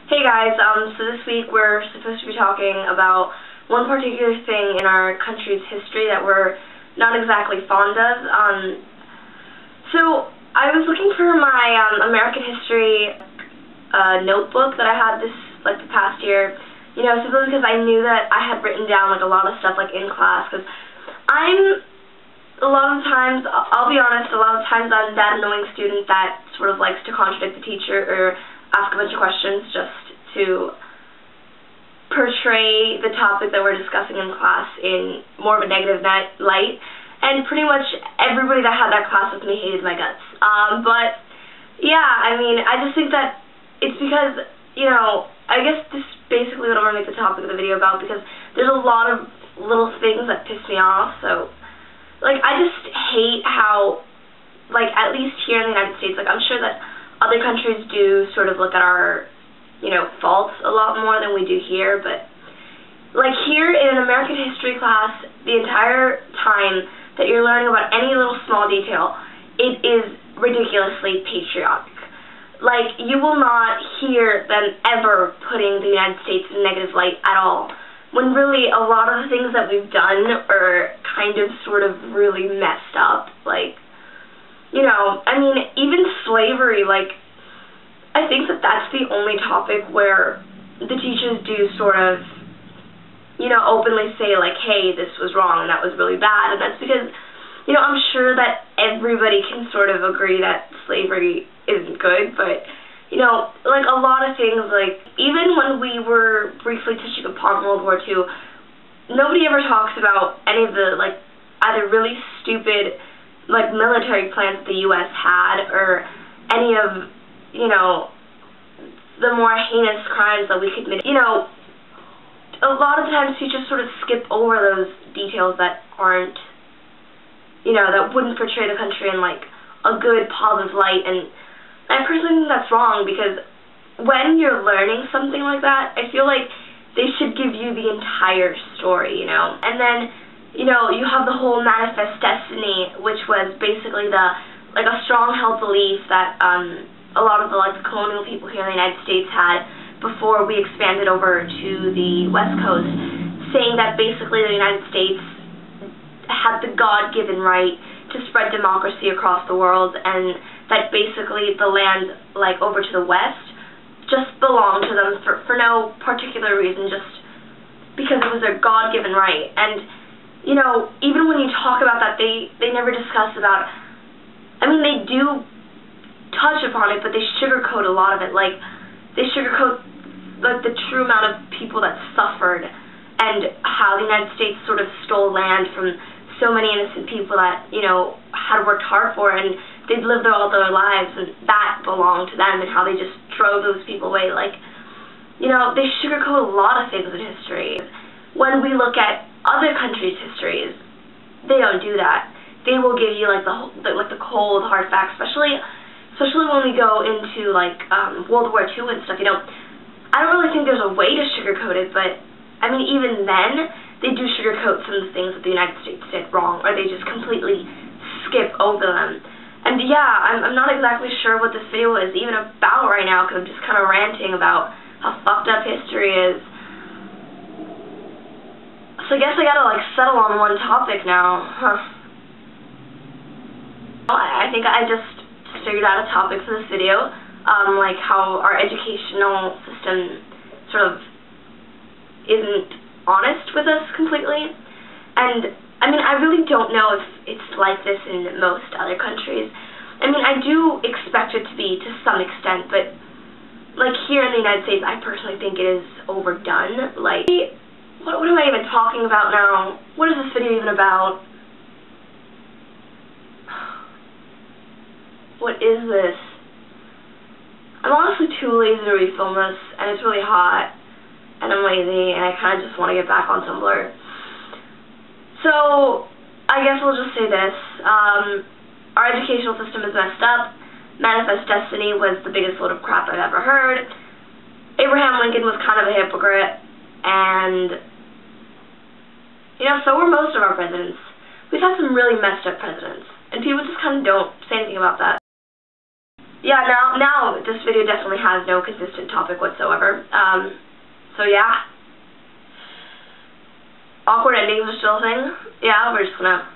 Hey guys, so this week we're supposed to be talking about one particular thing in our country's history that we're not exactly fond of. So I was looking for my American history notebook that I had the past year, you know, simply because I knew that I had written down a lot of stuff in class, because a lot of times, I'll be honest, a lot of times I'm that annoying student that sort of likes to contradict the teacher or ask a bunch of questions just to portray the topic that we're discussing in class in more of a negative light. And pretty much everybody that had that class with me hated my guts. But yeah, I mean, I just think that it's because, you know, I guess this is basically what I'm going to make the topic of the video about, because there's a lot of little things that piss me off. So, I just hate how, at least here in the United States, I'm sure that other countries do sort of look at our, you know, faults a lot more than we do here, but, here in an American history class, the entire time that you're learning about any little small detail, it is ridiculously patriotic. You will not hear them ever putting the United States in a negative light at all, when really a lot of the things that we've done are kind of sort of really messed up. You know, I mean, even slavery, I think that that's the only topic where the teachers do sort of, you know, openly say, hey, this was wrong and that was really bad, and that's because, you know, I'm sure that everybody can sort of agree that slavery isn't good, but, you know, a lot of things, even when we were briefly touching upon World War II, nobody ever talks about any of the, either really stupid, military plans that the U.S. had, or any of, you know, the more heinous crimes that we commit. You know, a lot of times you just sort of skip over those details that aren't, you know, that wouldn't portray the country in, a good, positive light, and I personally think that's wrong, because when you're learning something like that, I feel like they should give you the entire story, you know, and then, you know, you have the whole manifest destiny, which was basically a strong held belief that, a lot of the, colonial people here in the United States had before we expanded over to the West Coast, saying that basically the United States had the God-given right to spread democracy across the world, and that basically the land, over to the West just belonged to them for no particular reason, just because it was their God-given right. And, you know, even when you talk about that, they never discuss about, I mean, they do touch upon it, but they sugarcoat a lot of it. They sugarcoat, the true amount of people that suffered, and how the United States sort of stole land from so many innocent people that, you know, had worked hard for, and they'd lived there all their lives, and that belonged to them, and how they just drove those people away. You know, they sugarcoat a lot of things in history. When we look at other countries' histories, they don't do that. They will give you, the cold, hard facts, especially when we go into, World War II and stuff, you know. I don't really think there's a way to sugarcoat it, but, I mean, even then, they do sugarcoat some of the things that the United States did wrong, or they just completely skip over them. And yeah, I'm not exactly sure what this video is even about right now, because I'm just kind of ranting about how fucked up history is. So I guess I gotta, settle on one topic now. Huh. I think I just figured out a topic for this video, how our educational system sort of isn't honest with us completely. And, I mean, I really don't know if it's like this in most other countries. I mean, I do expect it to be to some extent, but, here in the United States, I personally think it is overdone. What am I even talking about now? What is this video even about? What is this? I'm honestly too lazy to refilm this, and it's really hot, and I'm lazy, and I kind of just want to get back on Tumblr. So, I guess we'll just say this. Our educational system is messed up. Manifest destiny was the biggest load of crap I've ever heard. Abraham Lincoln was kind of a hypocrite, and, you know, so were most of our presidents. We've had some really messed up presidents, and people just kind of don't say anything about that. yeah, now this video definitely has no consistent topic whatsoever. So yeah. Awkward endings are still a thing. Yeah, we're just gonna